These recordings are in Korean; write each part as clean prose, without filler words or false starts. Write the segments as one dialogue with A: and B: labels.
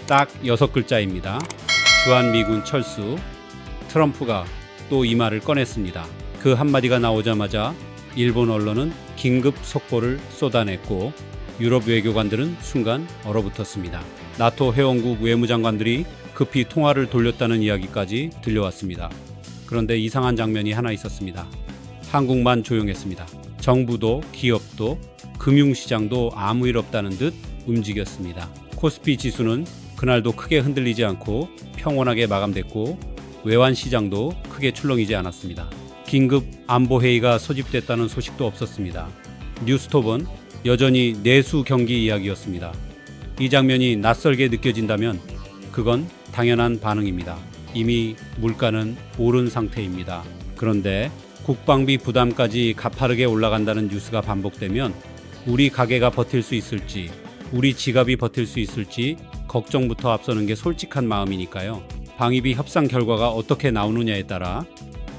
A: 딱 6글자입니다. 주한미군 철수. 트럼프가 또 이 말을 꺼냈습니다. 그 한마디가 나오자마자 일본 언론은 긴급 속보를 쏟아냈고 유럽 외교관들은 순간 얼어붙었습니다. 나토 회원국 외무장관들이 급히 통화를 돌렸다는 이야기까지 들려왔습니다. 그런데 이상한 장면이 하나 있었습니다. 한국만 조용했습니다. 정부도 기업도 금융시장도 아무 일 없다는 듯 움직였습니다. 코스피 지수는 그날도 크게 흔들리지 않고 평온하게 마감됐고 외환시장도 크게 출렁이지 않았습니다. 긴급 안보회의가 소집됐다는 소식도 없었습니다. 뉴스톱은 여전히 내수 경기 이야기였습니다. 이 장면이 낯설게 느껴진다면 그건 당연한 반응입니다. 이미 물가는 오른 상태입니다. 그런데 국방비 부담까지 가파르게 올라간다는 뉴스가 반복되면 우리 가게가 버틸 수 있을지, 우리 지갑이 버틸 수 있을지 걱정부터 앞서는 게 솔직한 마음이니까요. 방위비 협상 결과가 어떻게 나오느냐에 따라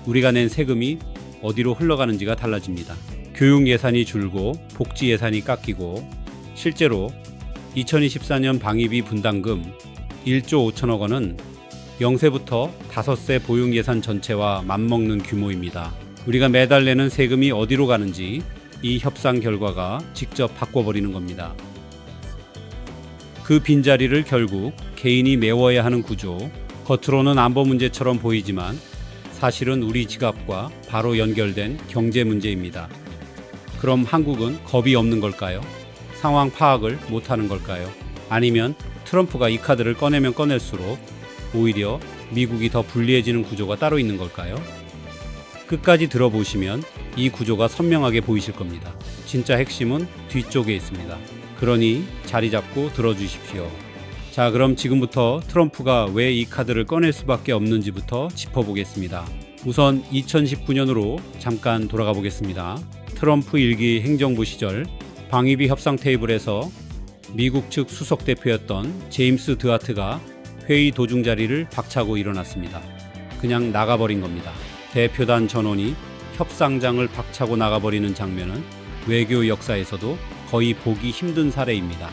A: 우리가 낸 세금이 어디로 흘러가는지가 달라집니다. 교육 예산이 줄고 복지 예산이 깎이고 실제로 2024년 방위비 분담금 1조 5천억 원은 0세부터 5세 보육 예산 전체와 맞먹는 규모입니다. 우리가 매달 내는 세금이 어디로 가는지 이 협상 결과가 직접 바꿔버리는 겁니다. 그 빈자리를 결국 개인이 메워야 하는 구조, 겉으로는 안보 문제처럼 보이지만 사실은 우리 지갑과 바로 연결된 경제 문제입니다. 그럼 한국은 겁이 없는 걸까요? 상황 파악을 못하는 걸까요? 아니면 트럼프가 이 카드를 꺼내면 꺼낼수록 오히려 미국이 더 불리해지는 구조가 따로 있는 걸까요? 끝까지 들어보시면 이 구조가 선명하게 보이실 겁니다. 진짜 핵심은 뒤쪽에 있습니다. 그러니 자리 잡고 들어주십시오. 자, 그럼 지금부터 트럼프가 왜 이 카드를 꺼낼 수밖에 없는지부터 짚어보겠습니다. 우선 2019년으로 잠깐 돌아가 보겠습니다. 트럼프 1기 행정부 시절 방위비 협상 테이블에서 미국 측 수석 대표였던 제임스 드하트가 회의 도중 자리를 박차고 일어났습니다. 그냥 나가버린 겁니다. 대표단 전원이 협상장을 박차고 나가버리는 장면은 외교 역사에서도 거의 보기 힘든 사례입니다.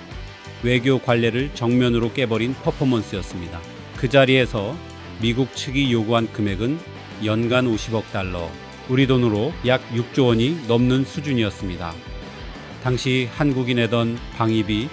A: 외교 관례를 정면으로 깨버린 퍼포먼스였습니다. 그 자리에서 미국 측이 요구한 금액은 연간 50억 달러, 우리 돈으로 약 6조 원이 넘는 수준이었습니다. 당시 한국이 내던 방위비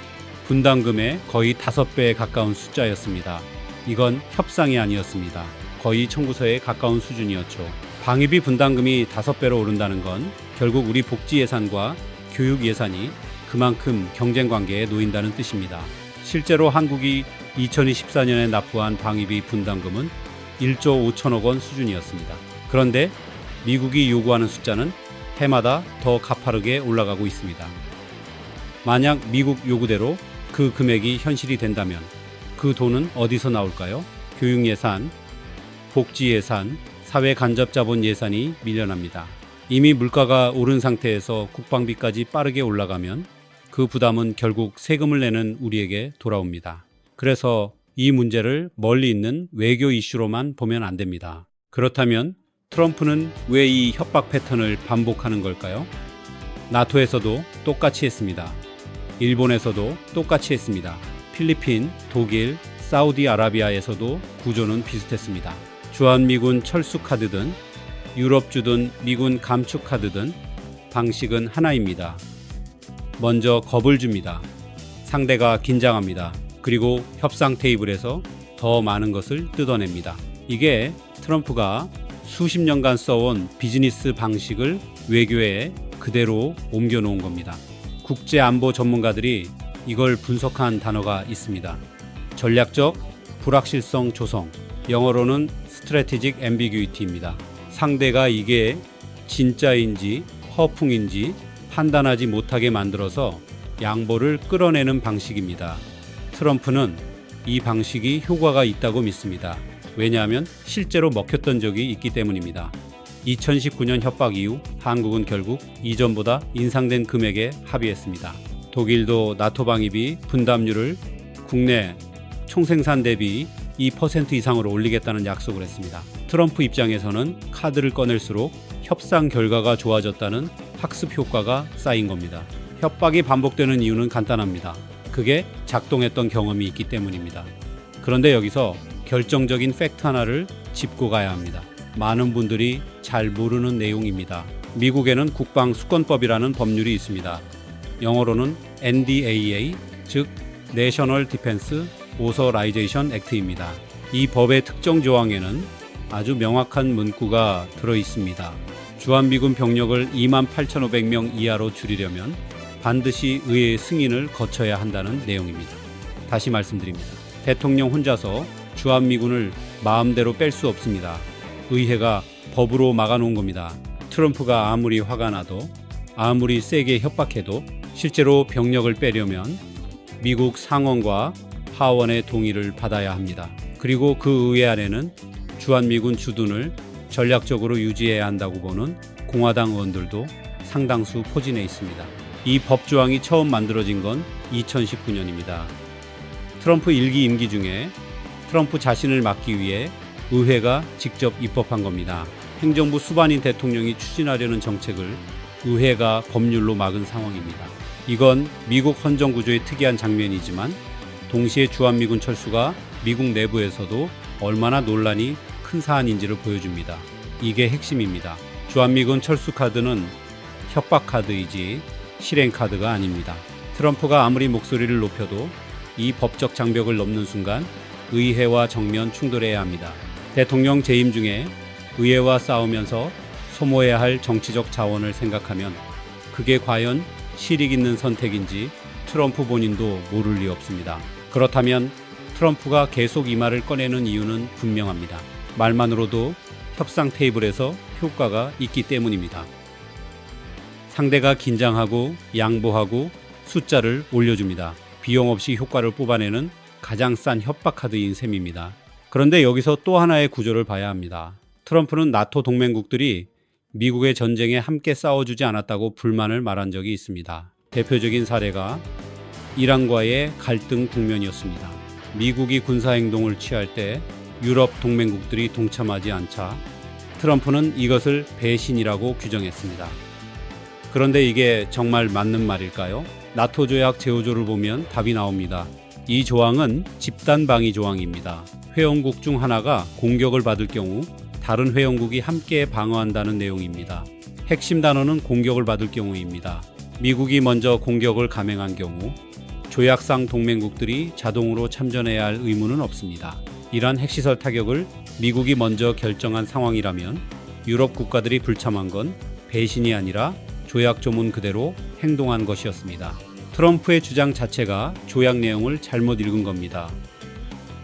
A: 분담금의 거의 5배에 가까운 숫자였습니다. 이건 협상이 아니었습니다. 거의 청구서에 가까운 수준이었죠. 방위비 분담금이 5배로 오른다는 건 결국 우리 복지 예산과 교육 예산이 그만큼 경쟁 관계에 놓인다는 뜻입니다. 실제로 한국이 2024년에 납부한 방위비 분담금은 1조 5천억 원 수준이었습니다. 그런데 미국이 요구하는 숫자는 해마다 더 가파르게 올라가고 있습니다. 만약 미국 요구대로 그 금액이 현실이 된다면 그 돈은 어디서 나올까요? 교육 예산, 복지 예산, 사회 간접 자본 예산이 밀려납니다. 이미 물가가 오른 상태에서 국방비까지 빠르게 올라가면 그 부담은 결국 세금을 내는 우리에게 돌아옵니다. 그래서 이 문제를 멀리 있는 외교 이슈로만 보면 안 됩니다. 그렇다면 트럼프는 왜 이 협박 패턴을 반복하는 걸까요? 나토에서도 똑같이 했습니다. 일본에서도 똑같이 했습니다. 필리핀, 독일, 사우디아라비아에서도 구조는 비슷했습니다. 주한미군 철수 카드든 유럽 주든 미군 감축 카드든 방식은 하나입니다. 먼저 겁을 줍니다. 상대가 긴장합니다. 그리고 협상 테이블에서 더 많은 것을 뜯어냅니다. 이게 트럼프가 수십 년간 써온 비즈니스 방식을 외교에 그대로 옮겨놓은 겁니다. 국제안보 전문가들이 이걸 분석한 단어가 있습니다. 전략적 불확실성 조성, 영어로는 Strategic Ambiguity입니다. 상대가 이게 진짜인지 허풍인지 판단하지 못하게 만들어서 양보를 끌어내는 방식입니다. 트럼프는 이 방식이 효과가 있다고 믿습니다. 왜냐하면 실제로 먹혔던 적이 있기 때문입니다. 2019년 협박 이후 한국은 결국 이전보다 인상된 금액에 합의했습니다. 독일도 나토 방위비 분담률을 국내 총생산 대비 2% 이상으로 올리겠다는 약속을 했습니다. 트럼프 입장에서는 카드를 꺼낼수록 협상 결과가 좋아졌다는 학습 효과가 쌓인 겁니다. 협박이 반복되는 이유는 간단합니다. 그게 작동했던 경험이 있기 때문입니다. 그런데 여기서 결정적인 팩트 하나를 짚고 가야 합니다. 많은 분들이 잘 모르는 내용입니다. 미국에는 국방수권법이라는 법률이 있습니다. 영어로는 NDAA, 즉 National Defense Authorization Act입니다. 이 법의 특정 조항에는 아주 명확한 문구가 들어 있습니다. 주한미군 병력을 28,500명 이하로 줄이려면 반드시 의회의 승인을 거쳐야 한다는 내용입니다. 다시 말씀드립니다. 대통령 혼자서 주한미군을 마음대로 뺄 수 없습니다. 의회가 법으로 막아놓은 겁니다. 트럼프가 아무리 화가 나도 아무리 세게 협박해도 실제로 병력을 빼려면 미국 상원과 하원의 동의를 받아야 합니다. 그리고 그 의회 안에는 주한미군 주둔을 전략적으로 유지해야 한다고 보는 공화당 의원들도 상당수 포진해 있습니다. 이 법조항이 처음 만들어진 건 2019년입니다. 트럼프 1기 임기 중에 트럼프 자신을 막기 위해 의회가 직접 입법한 겁니다. 행정부 수반인 대통령이 추진하려는 정책을 의회가 법률로 막은 상황입니다. 이건 미국 헌정 구조의 특이한 장면이지만 동시에 주한미군 철수가 미국 내부에서도 얼마나 논란이 큰 사안인지를 보여줍니다. 이게 핵심입니다. 주한미군 철수 카드는 협박 카드이지 실행 카드가 아닙니다. 트럼프가 아무리 목소리를 높여도 이 법적 장벽을 넘는 순간 의회와 정면 충돌해야 합니다. 대통령 재임 중에 의회와 싸우면서 소모해야 할 정치적 자원을 생각하면 그게 과연 실익 있는 선택인지 트럼프 본인도 모를 리 없습니다. 그렇다면 트럼프가 계속 이 말을 꺼내는 이유는 분명합니다. 말만으로도 협상 테이블에서 효과가 있기 때문입니다. 상대가 긴장하고 양보하고 숫자를 올려줍니다. 비용 없이 효과를 뽑아내는 가장 싼 협박 카드인 셈입니다. 그런데 여기서 또 하나의 구조를 봐야 합니다. 트럼프는 나토 동맹국들이 미국의 전쟁에 함께 싸워주지 않았다고 불만을 말한 적이 있습니다. 대표적인 사례가 이란과의 갈등 국면이었습니다. 미국이 군사행동을 취할 때 유럽 동맹국들이 동참하지 않자 트럼프는 이것을 배신이라고 규정했습니다. 그런데 이게 정말 맞는 말일까요? 나토 조약 제5조를 보면 답이 나옵니다. 이 조항은 집단 방위 조항입니다. 회원국 중 하나가 공격을 받을 경우 다른 회원국이 함께 방어한다는 내용입니다. 핵심 단어는 공격을 받을 경우입니다. 미국이 먼저 공격을 감행한 경우 조약상 동맹국들이 자동으로 참전해야 할 의무는 없습니다. 이러한 핵시설 타격을 미국이 먼저 결정한 상황이라면 유럽 국가들이 불참한 건 배신이 아니라 조약 조문 그대로 행동한 것이었습니다. 트럼프의 주장 자체가 조약 내용을 잘못 읽은 겁니다.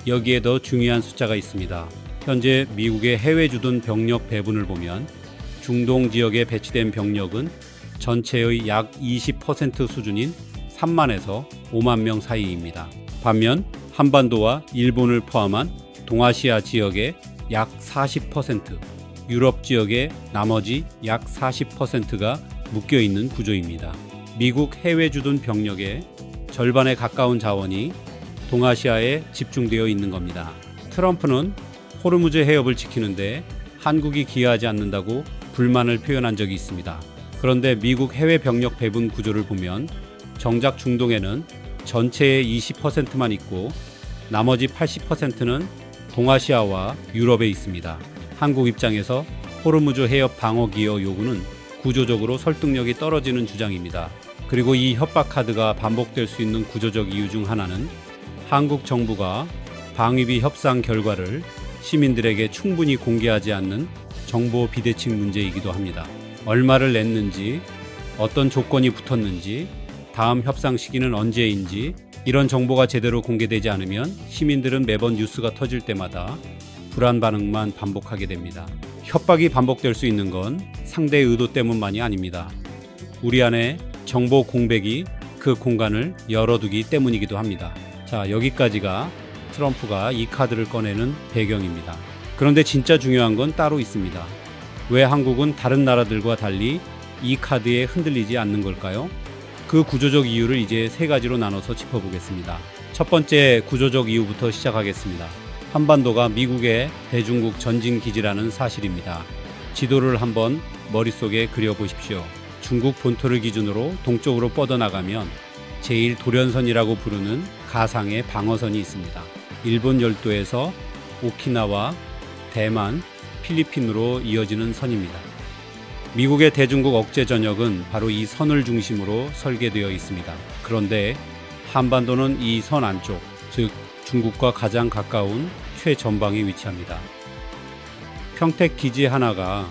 A: 여기에 더 중요한 숫자가 있습니다. 현재 미국의 해외 주둔 병력 배분을 보면 중동 지역에 배치된 병력은 전체의 약 20% 수준인 3만에서 5만 명 사이입니다. 반면 한반도와 일본을 포함한 동아시아 지역의 약 40%, 유럽 지역의 나머지 약 40%가 묶여있는 구조입니다. 미국 해외 주둔 병력의 절반에 가까운 자원이 동아시아에 집중되어 있는 겁니다. 트럼프는 호르무즈 해협을 지키는데 한국이 기여하지 않는다고 불만을 표현한 적이 있습니다. 그런데 미국 해외 병력 배분 구조를 보면 정작 중동에는 전체의 20%만 있고 나머지 80%는 동아시아와 유럽에 있습니다. 한국 입장에서 호르무즈 해협 방어 기여 요구는 구조적으로 설득력이 떨어지는 주장입니다. 그리고 이 협박 카드가 반복될 수 있는 구조적 이유 중 하나는 한국 정부가 방위비 협상 결과를 시민들에게 충분히 공개하지 않는 정보 비대칭 문제이기도 합니다. 얼마를 냈는지, 어떤 조건이 붙었는지, 다음 협상 시기는 언제인지 이런 정보가 제대로 공개되지 않으면 시민들은 매번 뉴스가 터질 때마다 불안 반응만 반복하게 됩니다. 협박이 반복될 수 있는 건 상대의 의도 때문만이 아닙니다. 우리 안에 정보 공백이 그 공간을 열어두기 때문이기도 합니다. 자, 여기까지가 트럼프가 이 카드를 꺼내는 배경입니다. 그런데 진짜 중요한 건 따로 있습니다. 왜 한국은 다른 나라들과 달리 이 카드에 흔들리지 않는 걸까요? 그 구조적 이유를 이제 세 가지로 나눠서 짚어보겠습니다. 첫 번째 구조적 이유부터 시작하겠습니다. 한반도가 미국의 대중국 전진기지라는 사실입니다. 지도를 한번 머릿속에 그려보십시오. 중국 본토를 기준으로 동쪽으로 뻗어나가면 제1 돌연선이라고 부르는 가상의 방어선이 있습니다. 일본 열도에서 오키나와, 대만, 필리핀으로 이어지는 선입니다. 미국의 대중국 억제 전역은 바로 이 선을 중심으로 설계되어 있습니다. 그런데 한반도는 이 선 안쪽, 즉 중국과 가장 가까운 최전방에 위치합니다. 평택 기지 하나가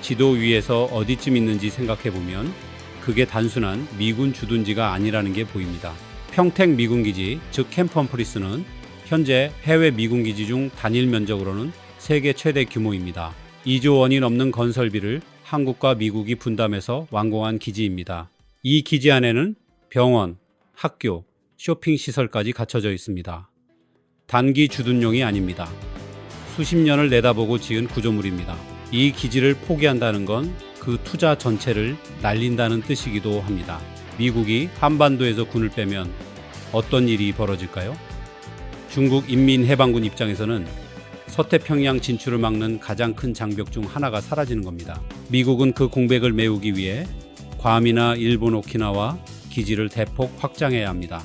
A: 지도 위에서 어디쯤 있는지 생각해보면 그게 단순한 미군 주둔지가 아니라는 게 보입니다. 평택 미군기지, 즉 캠프 험프리스는 현재 해외 미군기지 중 단일 면적으로는 세계 최대 규모입니다. 2조 원이 넘는 건설비를 한국과 미국이 분담해서 완공한 기지입니다. 이 기지 안에는 병원, 학교, 쇼핑시설까지 갖춰져 있습니다. 단기 주둔용이 아닙니다. 수십 년을 내다보고 지은 구조물입니다. 이 기지를 포기한다는 건 그 투자 전체를 날린다는 뜻이기도 합니다. 미국이 한반도에서 군을 빼면 어떤 일이 벌어질까요? 중국 인민해방군 입장에서는 서태평양 진출을 막는 가장 큰 장벽 중 하나가 사라지는 겁니다. 미국은 그 공백을 메우기 위해 괌이나 일본 오키나와 기지를 대폭 확장해야 합니다.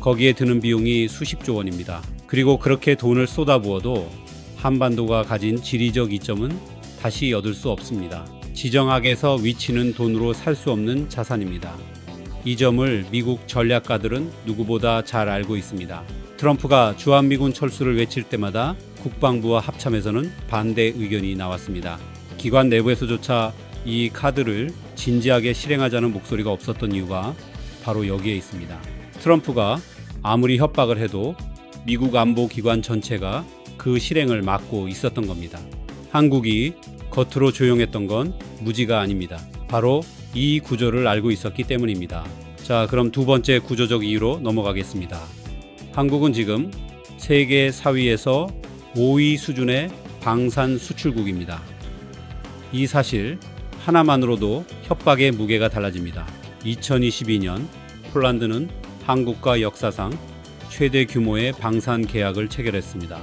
A: 거기에 드는 비용이 수십조 원입니다. 그리고 그렇게 돈을 쏟아부어도 한반도가 가진 지리적 이점은 다시 얻을 수 없습니다. 지정학에서 위치는 돈으로 살 수 없는 자산입니다. 이 점을 미국 전략가들은 누구보다 잘 알고 있습니다. 트럼프가 주한미군 철수를 외칠 때마다 국방부와 합참에서는 반대 의견이 나왔습니다. 기관 내부에서조차 이 카드를 진지하게 실행하자는 목소리가 없었던 이유가 바로 여기에 있습니다. 트럼프가 아무리 협박을 해도 미국 안보기관 전체가 그 실행을 막고 있었던 겁니다. 한국이 겉으로 조용했던 건 무지가 아닙니다. 바로 이 구조를 알고 있었기 때문입니다. 자, 그럼 두 번째 구조적 이유로 넘어가겠습니다. 한국은 지금 세계 4위에서 5위 수준의 방산 수출국입니다. 이 사실 하나만으로도 협박의 무게가 달라집니다. 2022년 폴란드는 한국과 역사상 최대 규모의 방산 계약을 체결했습니다.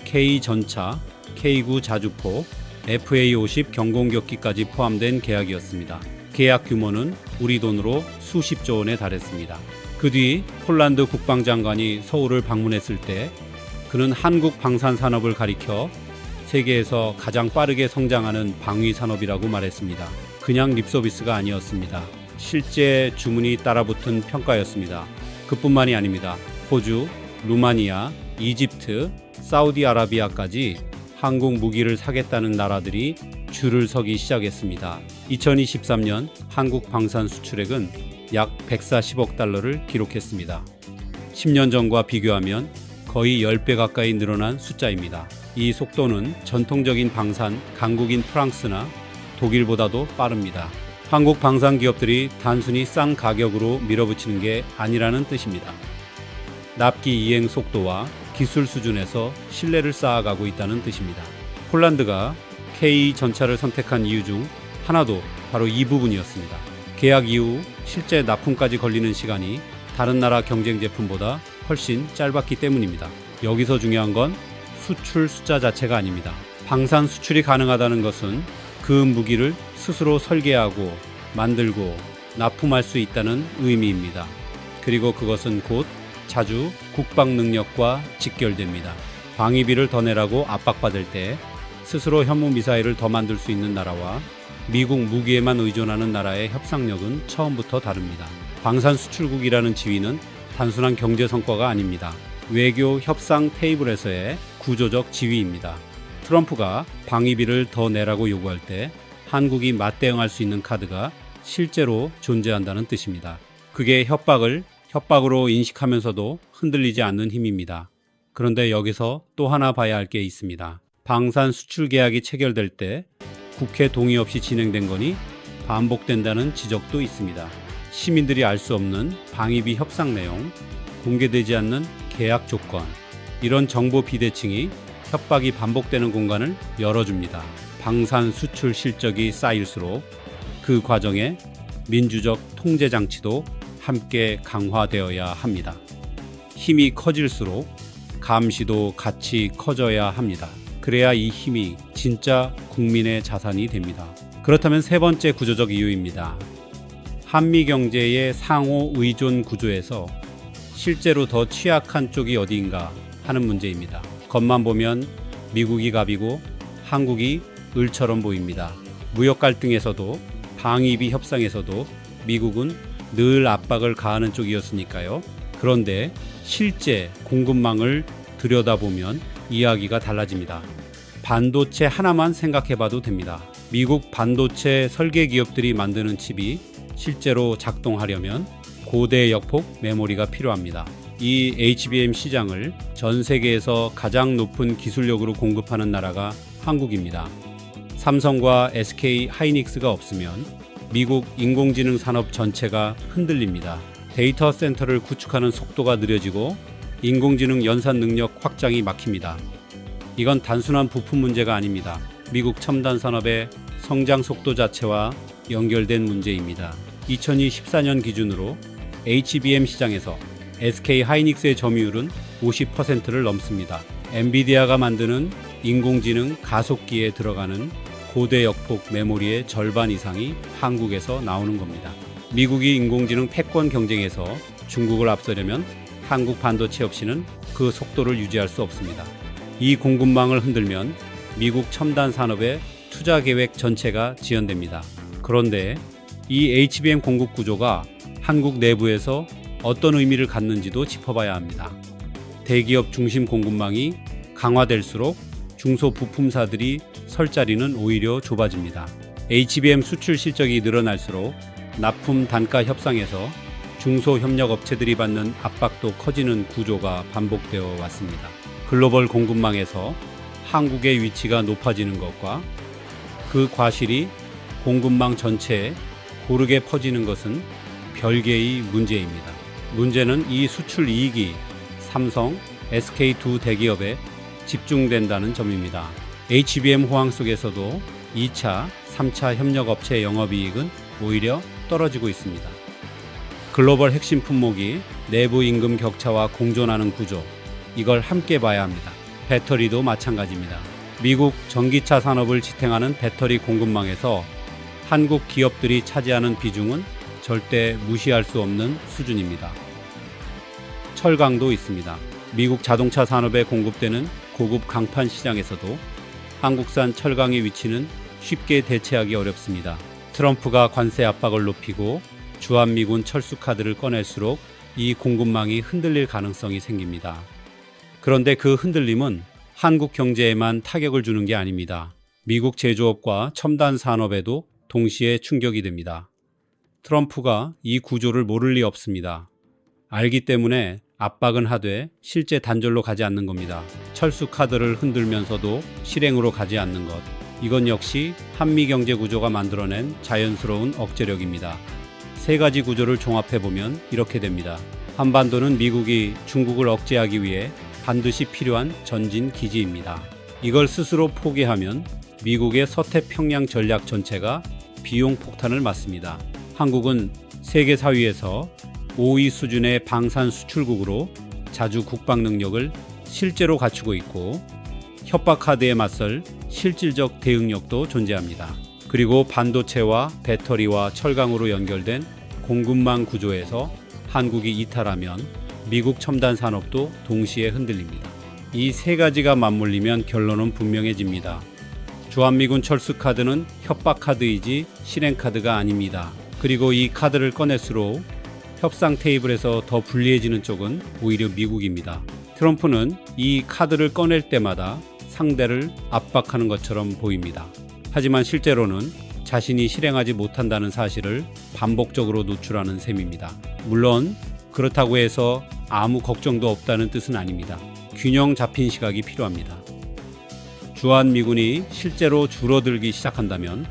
A: K전차, K9 자주포, FA-50 경공격기까지 포함된 계약이었습니다. 계약 규모는 우리 돈으로 수십조 원에 달했습니다. 그 뒤 폴란드 국방장관이 서울을 방문했을 때 그는 한국 방산산업을 가리켜 세계에서 가장 빠르게 성장하는 방위산업이라고 말했습니다. 그냥 립서비스가 아니었습니다. 실제 주문이 따라붙은 평가였습니다. 그뿐만이 아닙니다. 호주, 루마니아, 이집트, 사우디아라비아까지 한국 무기를 사겠다는 나라들이 줄을 서기 시작했습니다. 2023년 한국 방산 수출액은 약 140억 달러를 기록했습니다. 10년 전과 비교하면 거의 10배 가까이 늘어난 숫자입니다. 이 속도는 전통적인 방산 강국인 프랑스나 독일보다도 빠릅니다. 한국 방산 기업들이 단순히 싼 가격으로 밀어붙이는 게 아니라는 뜻입니다. 납기 이행 속도와 기술 수준에서 신뢰를 쌓아가고 있다는 뜻입니다. 폴란드가 K 전차를 선택한 이유 중 하나도 바로 이 부분이었습니다. 계약 이후 실제 납품까지 걸리는 시간이 다른 나라 경쟁 제품보다 훨씬 짧았기 때문입니다. 여기서 중요한 건 수출 숫자 자체가 아닙니다. 방산 수출이 가능하다는 것은 그 무기를 스스로 설계하고 만들고 납품할 수 있다는 의미입니다. 그리고 그것은 곧 자주 국방 능력과 직결됩니다. 방위비를 더 내라고 압박받을 때 스스로 현무 미사일을 더 만들 수 있는 나라와 미국 무기에만 의존하는 나라의 협상력은 처음부터 다릅니다. 방산 수출국이라는 지위는 단순한 경제 성과가 아닙니다. 외교 협상 테이블에서의 구조적 지위입니다. 트럼프가 방위비를 더 내라고 요구할 때 한국이 맞대응할 수 있는 카드가 실제로 존재한다는 뜻입니다. 그게 협박으로 인식하면서도 흔들리지 않는 힘입니다. 그런데 여기서 또 하나 봐야 할 게 있습니다. 방산 수출 계약이 체결될 때 국회 동의 없이 진행된 거니 반복된다는 지적도 있습니다. 시민들이 알 수 없는 방위비 협상 내용, 공개되지 않는 계약 조건, 이런 정보 비대칭이 협박이 반복되는 공간을 열어줍니다. 방산 수출 실적이 쌓일수록 그 과정에 민주적 통제 장치도 함께 강화되어야 합니다. 힘이 커질수록 감시도 같이 커져야 합니다. 그래야 이 힘이 진짜 국민의 자산이 됩니다. 그렇다면 세 번째 구조적 이유입니다. 한미 경제의 상호 의존 구조에서 실제로 더 취약한 쪽이 어디인가 하는 문제입니다. 겉만 보면 미국이 갑이고 한국이 을처럼 보입니다. 무역 갈등에서도 방위비 협상에서도 미국은 늘 압박을 가하는 쪽이었으니까요. 그런데 실제 공급망을 들여다보면 이야기가 달라집니다. 반도체 하나만 생각해봐도 됩니다. 미국 반도체 설계 기업들이 만드는 칩이 실제로 작동하려면 고대 역폭 메모리가 필요합니다. 이 HBM 시장을 전 세계에서 가장 높은 기술력으로 공급하는 나라가 한국입니다. 삼성과 SK 하이닉스가 없으면 미국 인공지능 산업 전체가 흔들립니다. 데이터 센터를 구축하는 속도가 느려지고 인공지능 연산 능력 확장이 막힙니다. 이건 단순한 부품 문제가 아닙니다. 미국 첨단 산업의 성장 속도 자체와 연결된 문제입니다. 2014년 기준으로 HBM 시장에서 SK 하이닉스의 점유율은 50%를 넘습니다. 엔비디아가 만드는 인공지능 가속기에 들어가는 고대 역폭 메모리의 절반 이상이 한국에서 나오는 겁니다. 미국이 인공지능 패권 경쟁에서 중국을 앞서려면 한국 반도체 없이는 그 속도를 유지할 수 없습니다. 이 공급망을 흔들면 미국 첨단 산업의 투자 계획 전체가 지연됩니다. 그런데 이 HBM 공급 구조가 한국 내부에서 어떤 의미를 갖는지도 짚어봐야 합니다. 대기업 중심 공급망이 강화될수록 중소 부품사들이 설 자리는 오히려 좁아집니다. HBM 수출 실적이 늘어날수록 납품 단가 협상에서 중소협력업체들이 받는 압박도 커지는 구조가 반복되어 왔습니다. 글로벌 공급망에서 한국의 위치가 높아지는 것과 그 과실이 공급망 전체에 고르게 퍼지는 것은 별개의 문제입니다. 문제는 이 수출 이익이 삼성, SK 두 대기업에 집중된다는 점입니다. HBM 호황 속에서도 2차, 3차 협력업체 영업이익은 오히려 떨어지고 있습니다. 글로벌 핵심 품목이 내부 임금 격차와 공존하는 구조, 이걸 함께 봐야 합니다. 배터리도 마찬가지입니다. 미국 전기차 산업을 지탱하는 배터리 공급망에서 한국 기업들이 차지하는 비중은 절대 무시할 수 없는 수준입니다. 철강도 있습니다. 미국 자동차 산업에 공급되는 고급 강판 시장에서도 한국산 철강의 위치는 쉽게 대체하기 어렵습니다. 트럼프가 관세 압박을 높이고 주한미군 철수 카드를 꺼낼수록 이 공급망이 흔들릴 가능성이 생깁니다. 그런데 그 흔들림은 한국 경제에만 타격을 주는 게 아닙니다. 미국 제조업과 첨단 산업에도 동시에 충격이 됩니다. 트럼프가 이 구조를 모를 리 없습니다. 알기 때문에 압박은 하되 실제 단절로 가지 않는 겁니다. 철수 카드를 흔들면서도 실행으로 가지 않는 것. 이건 역시 한미 경제 구조가 만들어낸 자연스러운 억제력입니다. 세 가지 구조를 종합해보면 이렇게 됩니다. 한반도는 미국이 중국을 억제하기 위해 반드시 필요한 전진 기지입니다. 이걸 스스로 포기하면 미국의 서태평양 전략 전체가 비용 폭탄을 맞습니다. 한국은 세계 사위에서 5위 수준의 방산 수출국으로 자주 국방 능력을 실제로 갖추고 있고 협박 카드에 맞설 실질적 대응력도 존재합니다. 그리고 반도체와 배터리와 철강으로 연결된 공급망 구조에서 한국이 이탈하면 미국 첨단 산업도 동시에 흔들립니다. 이 세 가지가 맞물리면 결론은 분명해집니다. 주한미군 철수 카드는 협박 카드이지 실행 카드가 아닙니다. 그리고 이 카드를 꺼낼수록 협상 테이블에서 더 불리해지는 쪽은 오히려 미국입니다. 트럼프는 이 카드를 꺼낼 때마다 상대를 압박하는 것처럼 보입니다. 하지만 실제로는 자신이 실행하지 못한다는 사실을 반복적으로 노출하는 셈입니다. 물론 그렇다고 해서 아무 걱정도 없다는 뜻은 아닙니다. 균형 잡힌 시각이 필요합니다. 주한미군이 실제로 줄어들기 시작한다면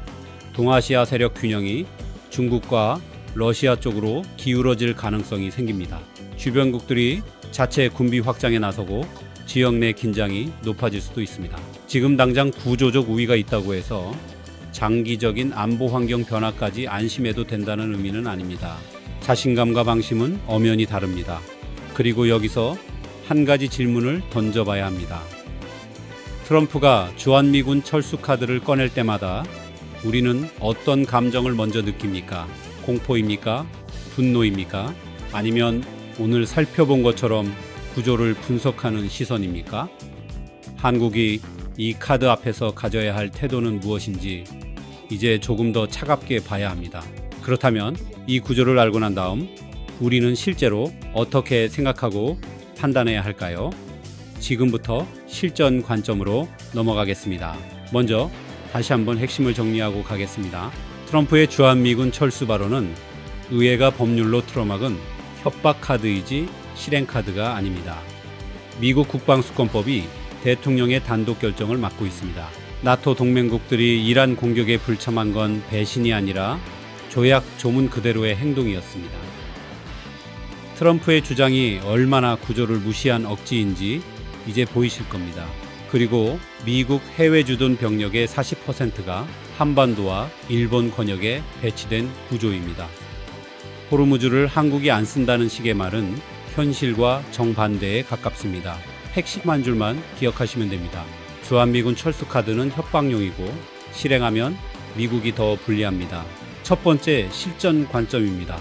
A: 동아시아 세력 균형이 중국과 러시아 쪽으로 기울어질 가능성이 생깁니다. 주변국들이 자체 군비 확장에 나서고 지역 내 긴장이 높아질 수도 있습니다. 지금 당장 구조적 우위가 있다고 해서 장기적인 안보 환경 변화까지 안심해도 된다는 의미는 아닙니다. 자신감과 방심은 엄연히 다릅니다. 그리고 여기서 한 가지 질문을 던져봐야 합니다. 트럼프가 주한미군 철수 카드를 꺼낼 때마다 우리는 어떤 감정을 먼저 느낍니까? 공포입니까? 분노입니까? 아니면 오늘 살펴본 것처럼 구조를 분석하는 시선입니까? 한국이 이 카드 앞에서 가져야 할 태도는 무엇인지 이제 조금 더 차갑게 봐야 합니다. 그렇다면 이 구조를 알고 난 다음 우리는 실제로 어떻게 생각하고 판단해야 할까요? 지금부터 실전 관점으로 넘어가겠습니다. 먼저 다시 한번 핵심을 정리하고 가겠습니다. 트럼프의 주한미군 철수 발언은 의회가 법률로 틀어막은 협박 카드이지 실행 카드가 아닙니다. 미국 국방수권법이 대통령의 단독 결정을 막고 있습니다. 나토 동맹국들이 이란 공격에 불참한 건 배신이 아니라 조약 조문 그대로의 행동이었습니다. 트럼프의 주장이 얼마나 구조를 무시한 억지인지 이제 보이실 겁니다. 그리고 미국 해외 주둔 병력의 40%가 한반도와 일본 권역에 배치된 구조입니다. 호르무즈를 한국이 안 쓴다는 식의 말은 현실과 정반대에 가깝습니다. 핵심 한 줄만 기억하시면 됩니다. 주한미군 철수 카드는 협박용이고 실행하면 미국이 더 불리합니다. 첫 번째 실전 관점입니다.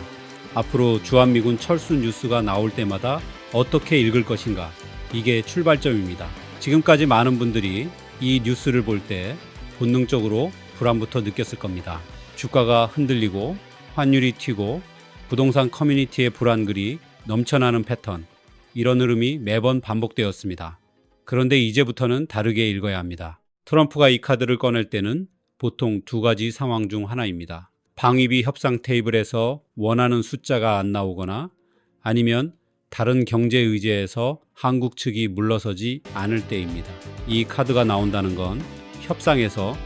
A: 앞으로 주한미군 철수 뉴스가 나올 때마다 어떻게 읽을 것인가? 이게 출발점입니다. 지금까지 많은 분들이 이 뉴스를 볼 때 본능적으로 불안부터 느꼈을 겁니다. 주가가 흔들리고 환율이 튀고 부동산 커뮤니티의 불안글이 넘쳐나는 패턴, 이런 흐름이 매번 반복되었습니다. 그런데 이제부터는 다르게 읽어야 합니다. 트럼프가 이 카드를 꺼낼 때는 보통 두 가지 상황 중 하나입니다. 방위비 협상 테이블에서 원하는 숫자가 안 나오거나 아니면 다른 경제 의제에서 한국 측이 물러서지 않을 때입니다. 이 카드가 나온다는 건 협상에서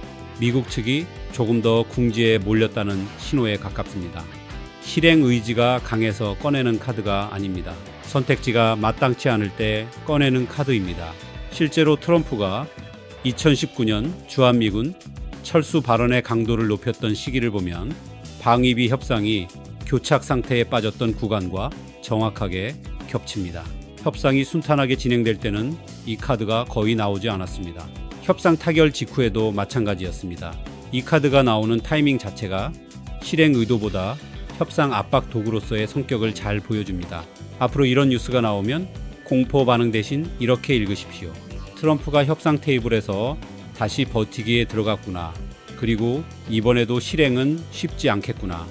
A: 미국 측이 조금 더 궁지에 몰렸다는 신호에 가깝습니다. 실행 의지가 강해서 꺼내는 카드가 아닙니다. 선택지가 마땅치 않을 때 꺼내는 카드입니다. 실제로 트럼프가 2019년 주한미군 철수 발언의 강도를 높였던 시기를 보면 방위비 협상이 교착 상태에 빠졌던 구간과 정확하게 겹칩니다. 협상이 순탄하게 진행될 때는 이 카드가 거의 나오지 않았습니다. 협상 타결 직후에도 마찬가지였습니다. 이 카드가 나오는 타이밍 자체가 실행 의도보다 협상 압박 도구로서의 성격을 잘 보여줍니다. 앞으로 이런 뉴스가 나오면 공포 반응 대신 이렇게 읽으십시오. 트럼프가 협상 테이블에서 다시 버티기에 들어갔구나. 그리고 이번에도 실행은 쉽지 않겠구나.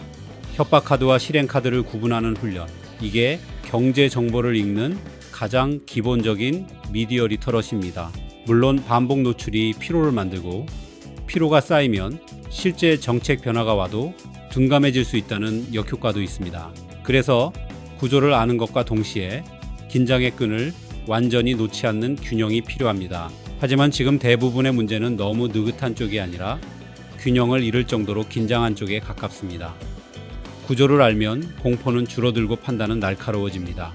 A: 협박 카드와 실행 카드를 구분하는 훈련. 이게 경제 정보를 읽는 가장 기본적인 미디어 리터러시입니다. 물론 반복 노출이 피로를 만들고 피로가 쌓이면 실제 정책 변화가 와도 둔감해질 수 있다는 역효과도 있습니다. 그래서 구조를 아는 것과 동시에 긴장의 끈을 완전히 놓지 않는 균형이 필요합니다. 하지만 지금 대부분의 문제는 너무 느긋한 쪽이 아니라 균형을 잃을 정도로 긴장한 쪽에 가깝습니다. 구조를 알면 공포는 줄어들고 판단은 날카로워집니다.